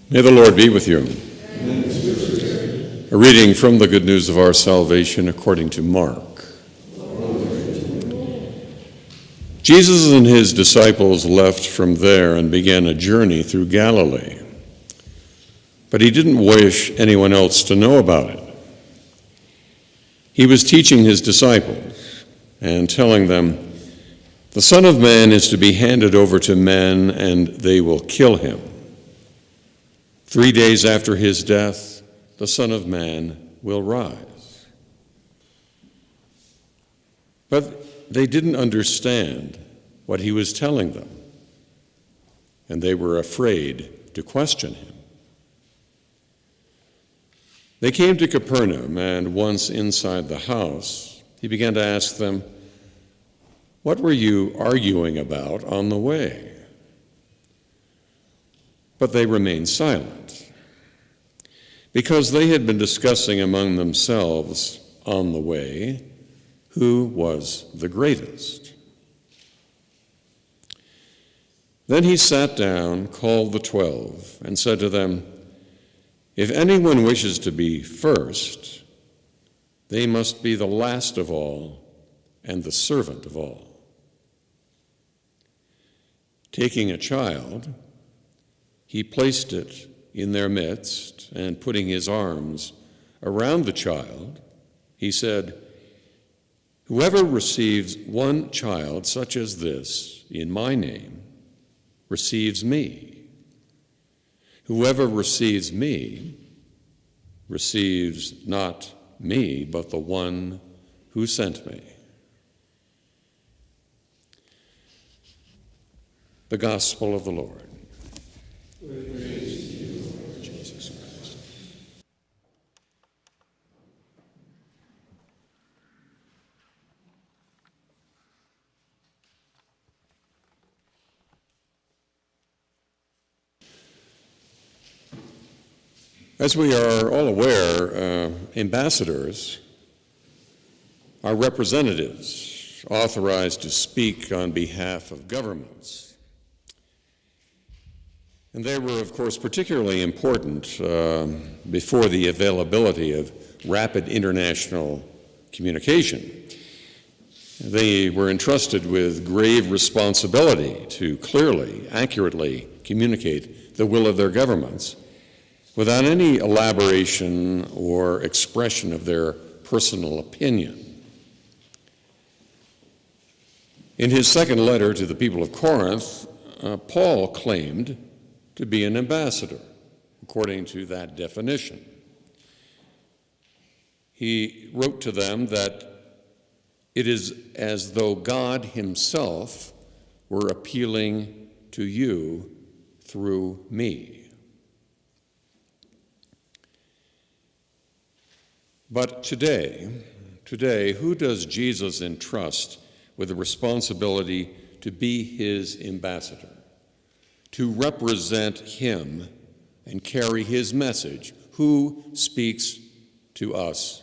May the Lord be with you. A reading from the good news of our salvation according to Mark. Jesus and his disciples left from there and began a journey through Galilee. But he didn't wish anyone else to know about it. He was teaching his disciples and telling them, "The Son of Man is to be handed over to men, and they will kill him. 3 days after his death, the Son of Man will rise." But they didn't understand what he was telling them, and they were afraid to question him. They came to Capernaum, and once inside the house, he began to ask them, "What were you arguing about on the way?" But they remained silent, because they had been discussing among themselves on the way who was the greatest. Then he sat down, called the 12, and said to them, "If anyone wishes to be first, they must be the last of all and the servant of all." Taking a child, he placed it in their midst, and putting his arms around the child, he said, "Whoever receives one child such as this in my name receives me. Whoever receives me receives not me, but the one who sent me." The Gospel of the Lord. Praise to you, Lord Jesus Christ. As we are all aware, ambassadors are representatives authorized to speak on behalf of governments. And they were, of course, particularly important before the availability of rapid international communication. They were entrusted with grave responsibility to clearly, accurately communicate the will of their governments without any elaboration or expression of their personal opinion. In his second letter to the people of Corinth, Paul claimed to be an ambassador, according to that definition. He wrote to them that it is as though God himself were appealing to you through me. But today, who does Jesus entrust with the responsibility to be his ambassador, to represent him and carry his message? Who speaks to us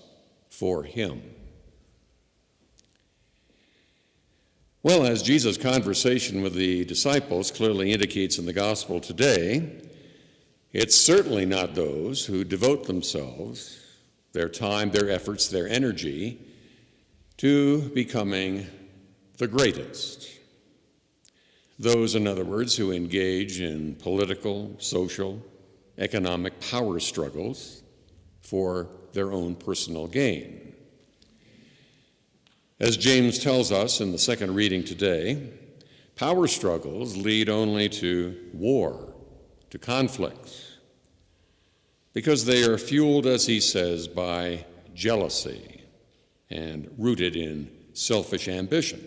for him? Well, as Jesus' conversation with the disciples clearly indicates in the gospel today, it's certainly not those who devote themselves, their time, their efforts, their energy, to becoming the greatest. Those, in other words, who engage in political, social, economic power struggles for their own personal gain. As James tells us in the second reading today, power struggles lead only to war, to conflicts, because they are fueled, as he says, by jealousy and rooted in selfish ambition.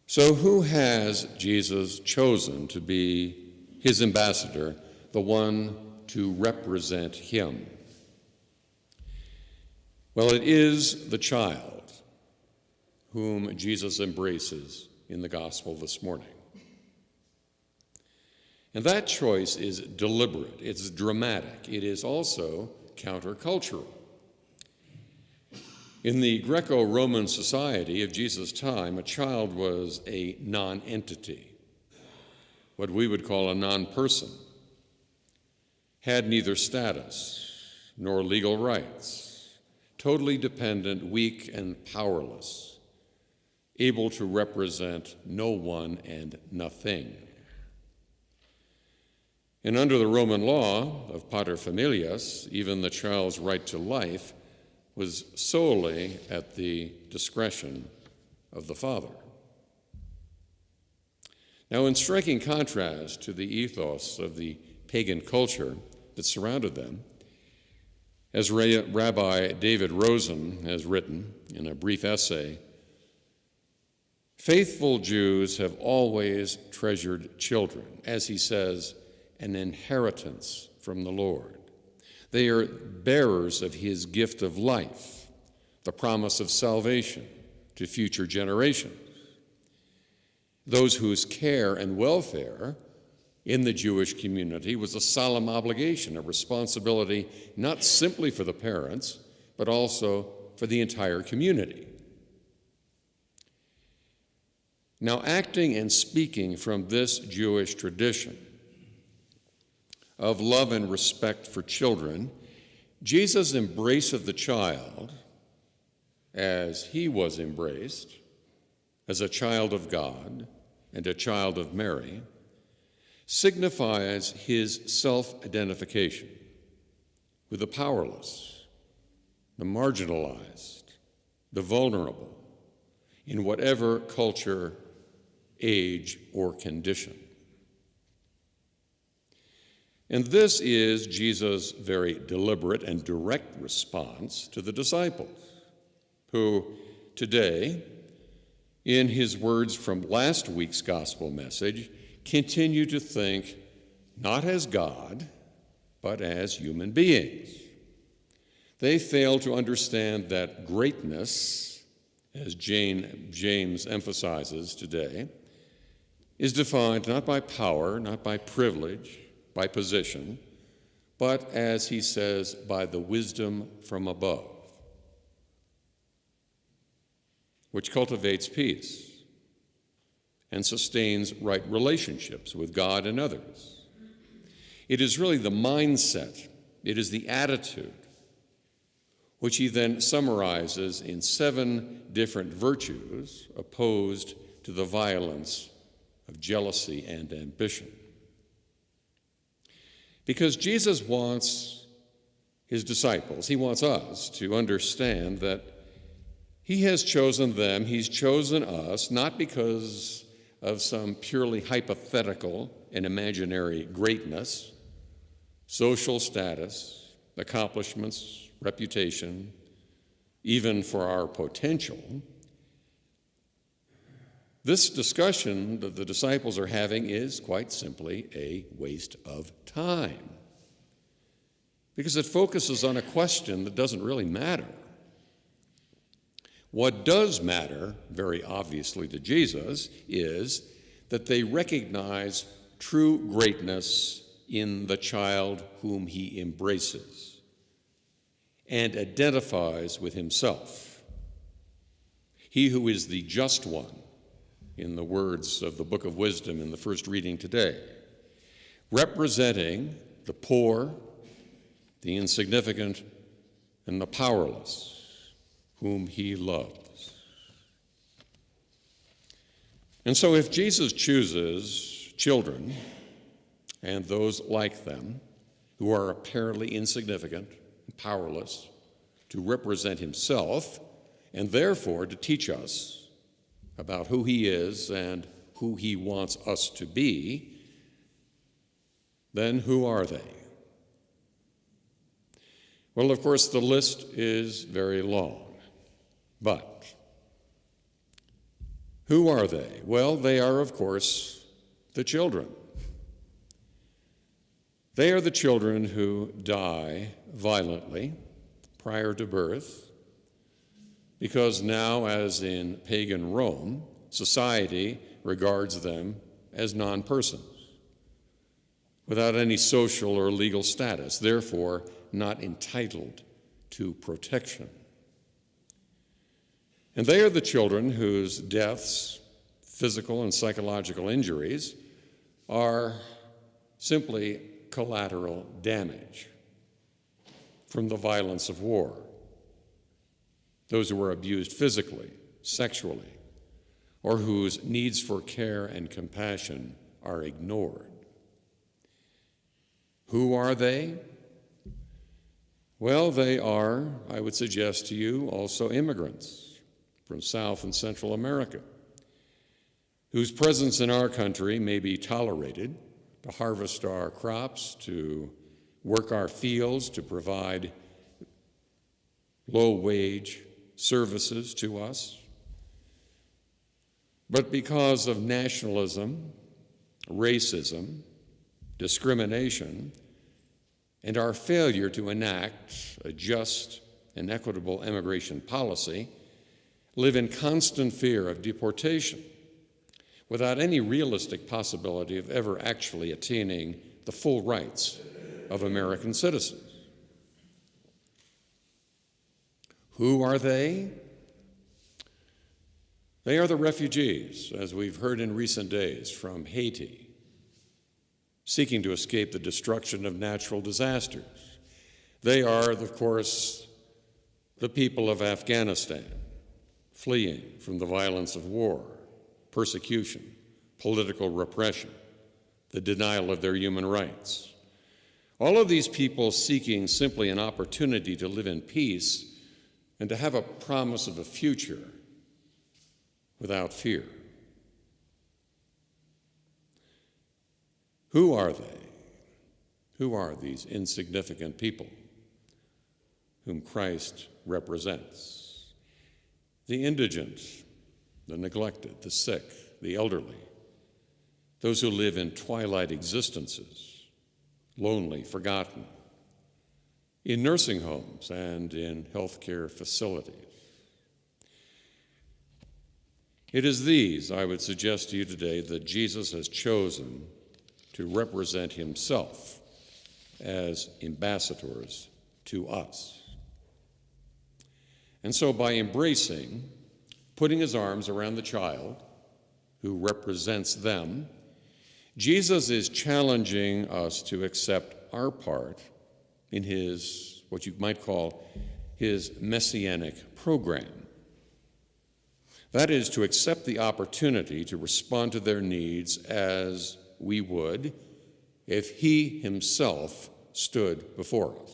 So who has Jesus chosen to be his ambassador, the one to represent him? Well, it is the child whom Jesus embraces in the gospel this morning. And that choice is deliberate, it's dramatic, it is also countercultural. In the Greco-Roman society of Jesus' time, a child was a non-entity. what we would call a non-person, had neither status nor legal rights, totally dependent, weak, and powerless, able to represent no one and nothing. And under the Roman law of paterfamilias, even the child's right to life was solely at the discretion of the father. Now, in striking contrast to the ethos of the pagan culture that surrounded them, as Rabbi David Rosen has written in a brief essay, faithful Jews have always treasured children, as he says, an inheritance from the Lord. They are bearers of his gift of life, the promise of salvation to future generations. Those whose care and welfare in the Jewish community was a solemn obligation, a responsibility not simply for the parents, but also for the entire community. Now, acting and speaking from this Jewish tradition of love and respect for children, Jesus embraced the child as he was embraced, as a child of God and a child of Mary, signifies his self-identification with the powerless, the marginalized, the vulnerable, in whatever culture, age, or condition. And this is Jesus' very deliberate and direct response to the disciples, who today, in his words from last week's gospel message, continue to think not as God, but as human beings. They fail to understand that greatness, as James emphasizes today, is defined not by power, not by privilege, by position, but, as he says, by the wisdom from above, which cultivates peace and sustains right relationships with God and others. It is really the mindset, it is the attitude, which he then summarizes in 7 different virtues opposed to the violence of jealousy and ambition. Because Jesus wants his disciples, he wants us to understand that he has chosen them, he's chosen us, not because of some purely hypothetical and imaginary greatness, social status, accomplishments, reputation, even for our potential. This discussion that the disciples are having is quite simply a waste of time, because it focuses on a question that doesn't really matter. What does matter, very obviously to Jesus, is that they recognize true greatness in the child whom he embraces and identifies with himself. He who is the just one, in the words of the Book of Wisdom in the first reading today, representing the poor, the insignificant, and the powerless, whom he loves. And so if Jesus chooses children and those like them who are apparently insignificant and powerless to represent himself and therefore to teach us about who he is and who he wants us to be, then who are they? Well, of course, the list is very long. But who are they? Well, they are, of course, the children. They are the children who die violently prior to birth, because now, as in pagan Rome, society regards them as non-persons, without any social or legal status, therefore not entitled to protection. And they are the children whose deaths, physical and psychological injuries, are simply collateral damage from the violence of war. Those who are abused physically, sexually, or whose needs for care and compassion are ignored. Who are they? Well, they are, I would suggest to you, also immigrants from South and Central America, whose presence in our country may be tolerated to harvest our crops, to work our fields, to provide low-wage services to us. But because of nationalism, racism, discrimination, and our failure to enact a just and equitable immigration policy, live in constant fear of deportation, without any realistic possibility of ever actually attaining the full rights of American citizens. Who are they? They are the refugees, as we've heard in recent days, from Haiti, seeking to escape the destruction of natural disasters. They are, of course, the people of Afghanistan, fleeing from the violence of war, persecution, political repression, the denial of their human rights. All of these people seeking simply an opportunity to live in peace and to have a promise of a future without fear. Who are they? Who are these insignificant people whom Christ represents? The indigent, the neglected, the sick, the elderly, those who live in twilight existences, lonely, forgotten, in nursing homes and in healthcare facilities. It is these, I would suggest to you today, that Jesus has chosen to represent himself as ambassadors to us. And so by embracing, putting his arms around the child who represents them, Jesus is challenging us to accept our part in his, what you might call, his messianic program. That is, to accept the opportunity to respond to their needs as we would if he himself stood before us.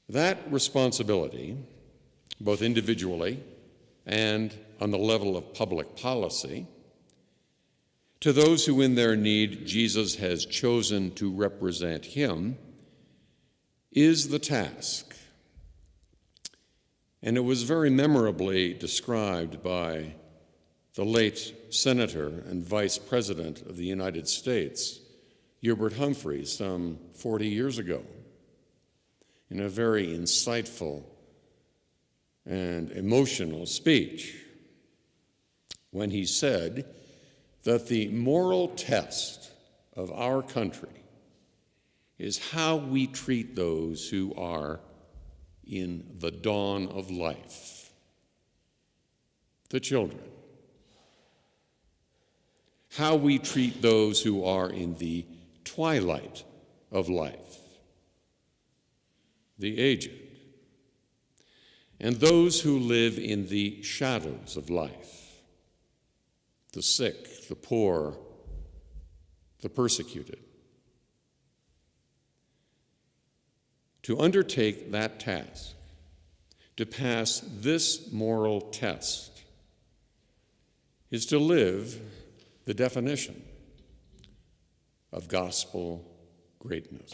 That responsibility, both individually and on the level of public policy, to those who in their need Jesus has chosen to represent him, is the task. And it was very memorably described by the late Senator and Vice President of the United States, Hubert Humphrey, some 40 years ago, in a very insightful and emotional speech, when he said that the moral test of our country is how we treat those who are in the dawn of life, the children. How we treat those who are in the twilight of life, the aged, and those who live in the shadows of life, the sick, the poor, the persecuted. To undertake that task, to pass this moral test, is to live the definition of gospel greatness.